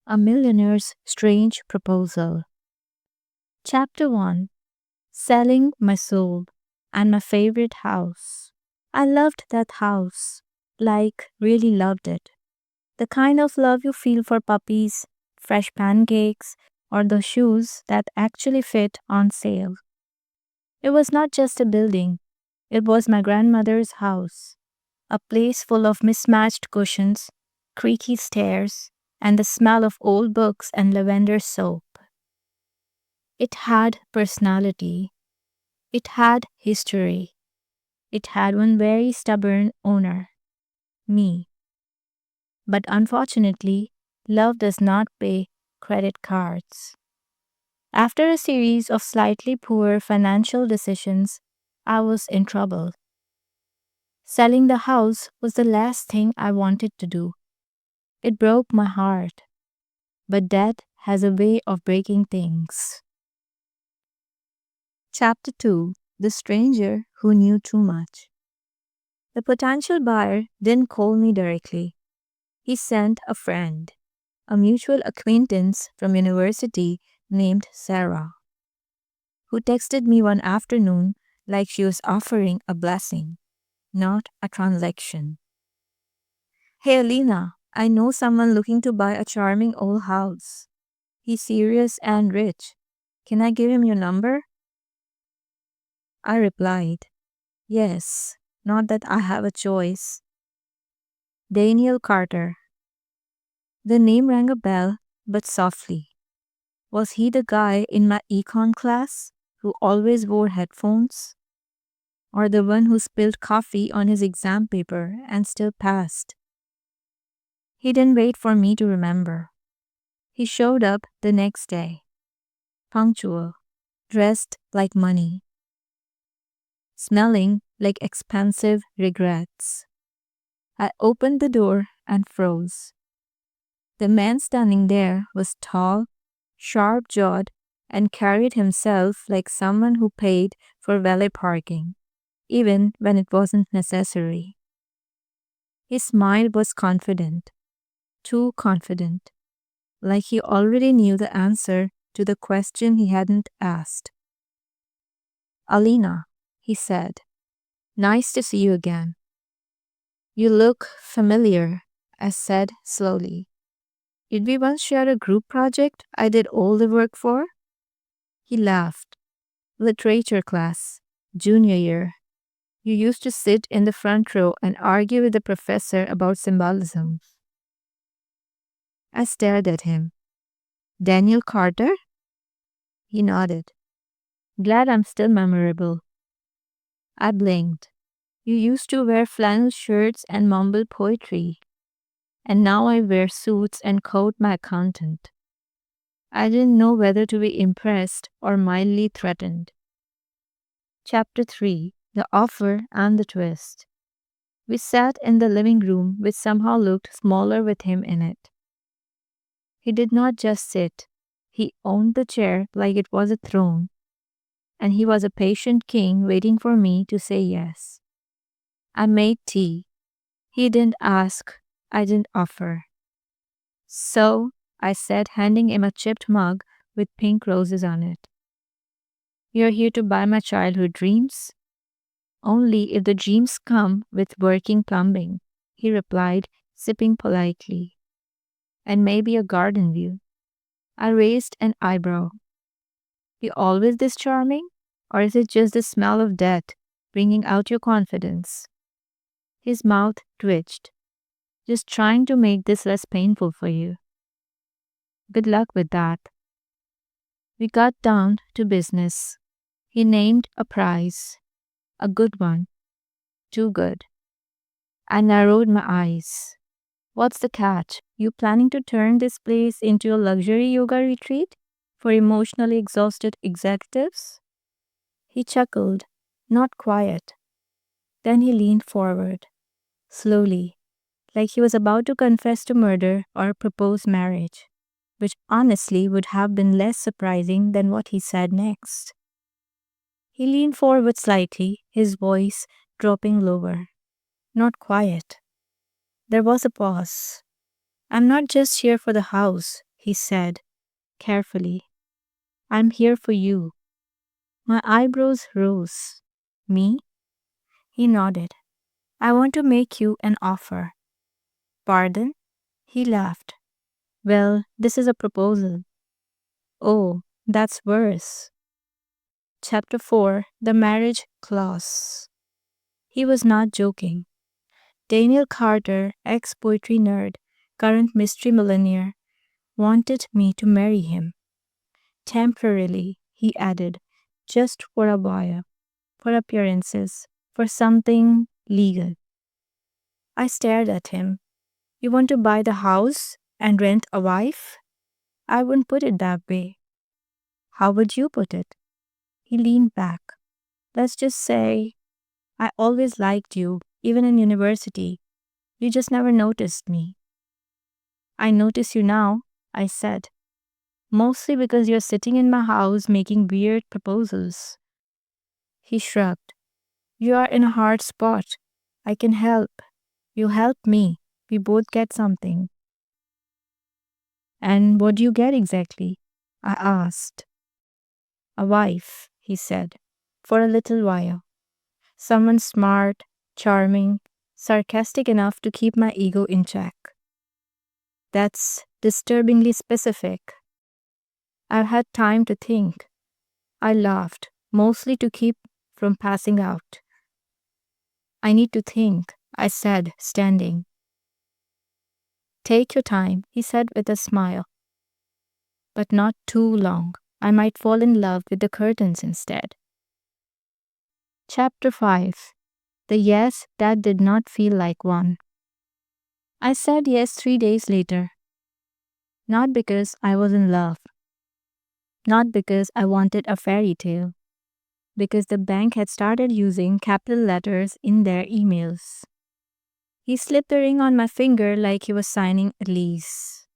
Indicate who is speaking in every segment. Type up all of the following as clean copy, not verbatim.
Speaker 1: A Millionaire's Strange Proposal. Chapter 1. Selling My Soul and My Favorite House. I loved that house. Like, really loved it. The kind of love you feel for puppies, fresh pancakes, or the shoes that actually fit on sale. It was not just a building, it was my grandmother's house. A place full of mismatched cushions, creaky stairs, and the smell of old books and lavender soap. It had personality. It had history. It had one very stubborn owner, me. But unfortunately, love does not pay credit cards. After a series of slightly poor financial decisions, I was in trouble. Selling the house was the last thing I wanted to do. It broke my heart. But death has a way of breaking things. Chapter 2. The Stranger Who Knew Too Much. The potential buyer didn't call me directly. He sent a friend, a mutual acquaintance from university named Sarah, who texted me one afternoon like she was offering a blessing, not a transaction. Hey Alina, I know someone looking to buy a charming old house. He's serious and rich. Can I give him your number? I replied, yes, not that I have a choice. Daniel Carter. The name rang a bell, but softly. Was he the guy in my econ class who always wore headphones? Or the one who spilled coffee on his exam paper and still passed? He didn't wait for me to remember. He showed up the next day, punctual, dressed like money, smelling like expensive regrets. I opened the door and froze. The man standing there was tall, sharp jawed, and carried himself like someone who paid for valet parking, even when it wasn't necessary. His smile was confident, too confident, like he already knew the answer to the question he hadn't asked. Alina, he said, nice to see you again. You look familiar, I said slowly. Did we once share a group project I did all the work for? He laughed. Literature class, junior year. You used to sit in the front row and argue with the professor about symbolism. I stared at him. Daniel Carter? He nodded. Glad I'm still memorable. I blinked. You used to wear flannel shirts and mumble poetry. And now I wear suits and quote my accountant. I didn't know whether to be impressed or mildly threatened. Chapter 3. The Offer and the Twist. We sat in the living room, which somehow looked smaller with him in it. He did not just sit. He owned the chair like it was a throne, and he was a patient king waiting for me to say yes. I made tea. He didn't ask. I didn't offer. So, I said, handing him a chipped mug with pink roses on it. You're here to buy my childhood dreams? Only if the dreams come with working plumbing, he replied, sipping politely. And maybe a garden view. I raised an eyebrow. You always this charming? Or is it just the smell of death bringing out your confidence? His mouth twitched. Just trying to make this less painful for you. Good luck with that. We got down to business. He named a price. A good one. Too good. I narrowed my eyes. What's the catch? You planning to turn this place into a luxury yoga retreat for emotionally exhausted executives? He chuckled, not quiet. Then he leaned forward, slowly, like he was about to confess to murder or propose marriage, which honestly would have been less surprising than what he said next. He leaned forward slightly, his voice dropping lower. Not quiet. There was a pause. I'm not just here for the house, he said carefully. I'm here for you. My eyebrows rose. Me? He nodded. I want to make you an offer. Pardon? He laughed. Well, this is a proposal. Oh, that's worse. Chapter 4, The Marriage Clause. He was not joking. Daniel Carter, ex poetry nerd, current mystery millionaire, wanted me to marry him. Temporarily, he added, just for a while, for appearances, for something legal. I stared at him. You want to buy the house and rent a wife? I wouldn't put it that way. How would you put it? He leaned back. Let's just say I always liked you, even in university. You just never noticed me. I notice you now, I said. Mostly because you're sitting in my house making weird proposals. He shrugged. You are in a hard spot. I can help. You help me. We both get something. And what do you get exactly? I asked. A wife, he said, for a little while. Someone smart, charming, sarcastic enough to keep my ego in check. That's disturbingly specific. I've had time to think. I laughed, mostly to keep from passing out. I need to think, I said, standing. Take your time, he said with a smile. But not too long. I might fall in love with the curtains instead. Chapter 5. The yes that did not feel like one. I said yes 3 days later. Not because I was in love. Not because I wanted a fairy tale. Because the bank had started using capital letters in their emails. He slipped the ring on my finger like he was signing a lease.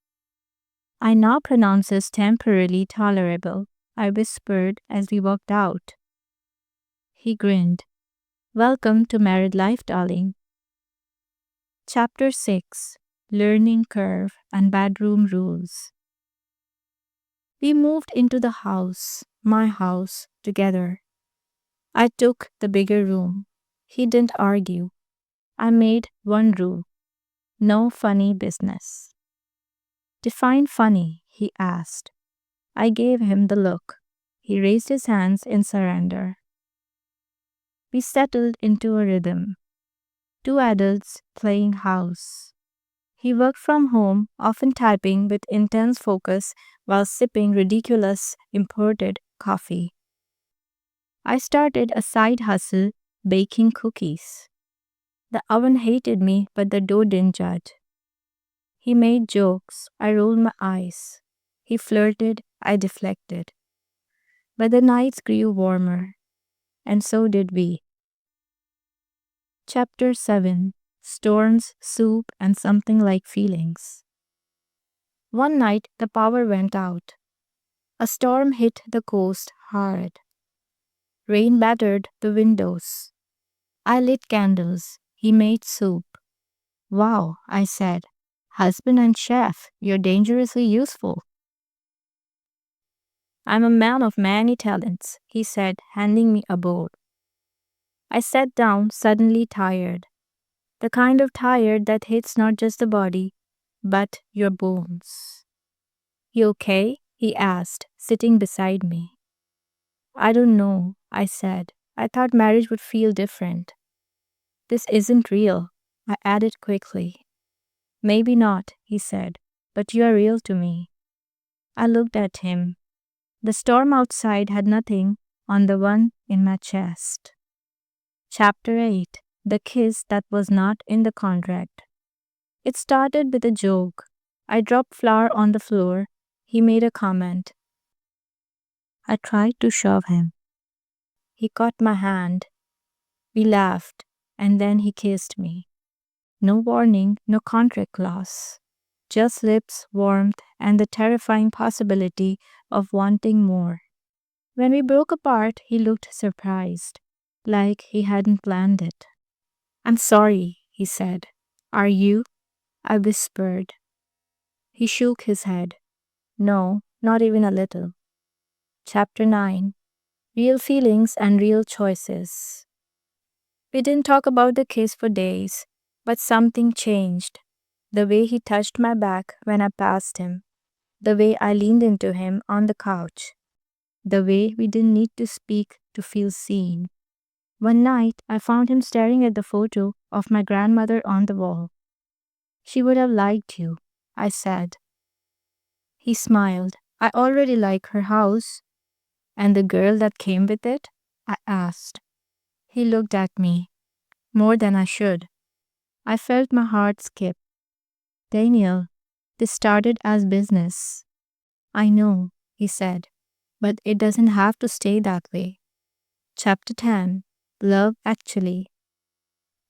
Speaker 1: I now pronounce this temporarily tolerable, I whispered as we walked out. He grinned. Welcome to married life, darling. Chapter 6, Learning Curve and Bedroom Rules. We moved into the house, my house, together. I took the bigger room. He didn't argue. I made one rule. No funny business. Define funny, he asked. I gave him the look. He raised his hands in surrender. We settled into a rhythm. 2 adults playing house. He worked from home, often typing with intense focus while sipping ridiculous imported coffee. I started a side hustle baking cookies. The oven hated me, but the dough didn't judge. He made jokes. I rolled my eyes. He flirted. I deflected. But the nights grew warmer, and so did we. Chapter 7, Storms, Soup, and Something Like Feelings. One night, the power went out. A storm hit the coast hard. Rain battered the windows. I lit candles. He made soup. Wow, I said. Husband and chef, you're dangerously useful. I'm a man of many talents, he said, handing me a bowl. I sat down, suddenly tired. The kind of tired that hits not just the body, but your bones. You okay? He asked, sitting beside me. I don't know, I said. I thought marriage would feel different. This isn't real, I added quickly. Maybe not, he said, but you are real to me. I looked at him. The storm outside had nothing on the one in my chest. Chapter 8, The Kiss That Was Not in the Contract. It started with a joke. I dropped flour on the floor. He made a comment. I tried to shove him. He caught my hand. We laughed, and then he kissed me. No warning, no contract clause. Just lips, warmth, and the terrifying possibility of wanting more. When we broke apart, he looked surprised, like he hadn't planned it. I'm sorry, he said. Are you? I whispered. He shook his head. No, not even a little. Chapter 9. Real Feelings and Real Choices. We didn't talk about the kiss for days, but something changed. The way he touched my back when I passed him, the way I leaned into him on the couch, the way we didn't need to speak to feel seen. One night, I found him staring at the photo of my grandmother on the wall. She would have liked you, I said. He smiled. I already like her house. And the girl that came with it? I asked. He looked at me, more than I should. I felt my heart skip. Daniel, this started as business. I know, he said, but it doesn't have to stay that way. Chapter 10. Love Actually.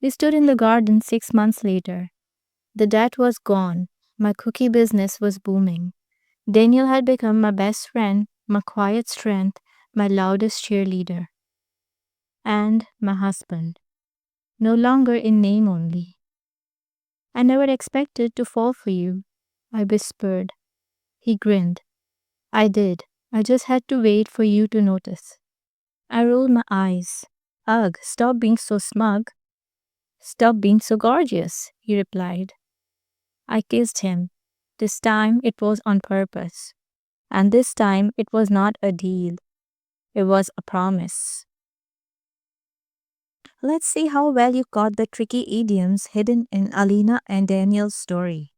Speaker 1: We stood in the garden 6 months later. The debt was gone. My cookie business was booming. Daniel had become my best friend, my quiet strength, my loudest cheerleader. And my husband. No longer in name only. I never expected to fall for you, I whispered. He grinned. I did. I just had to wait for you to notice. I rolled my eyes. Ugh, stop being so smug. Stop being so gorgeous, he replied. I kissed him. This time it was on purpose. And this time it was not a deal. It was a promise. Let's see how well you caught the tricky idioms hidden in Alina and Daniel's story.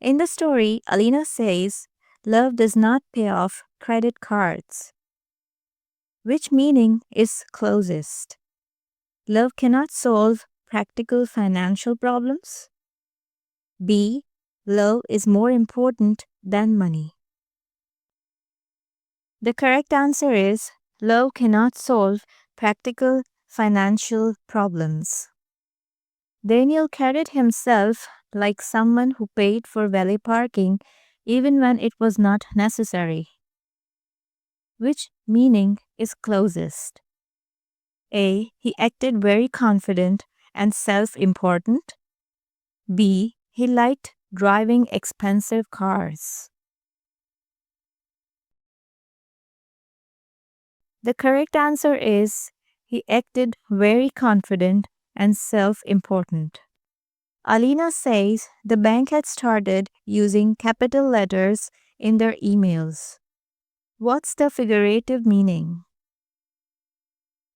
Speaker 1: In the story, Alina says, love does not pay off credit cards. Which meaning is closest? Love cannot solve practical financial problems. B. Love is more important than money. The correct answer is love cannot solve practical financial problems. Daniel carried himself like someone who paid for valet parking even when it was not necessary. Which meaning is closest? A. He acted very confident and self important. B. He liked driving expensive cars. The correct answer is he acted very confident and self important. Alina says the bank had started using capital letters in their emails. What's the figurative meaning?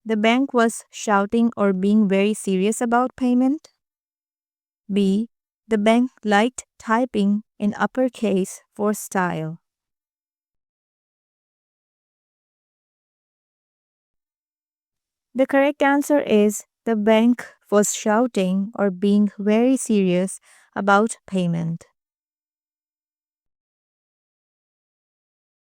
Speaker 1: The bank was shouting or being very serious about payment. B. The bank liked typing in uppercase for style. The correct answer is the bank was shouting or being very serious about payment.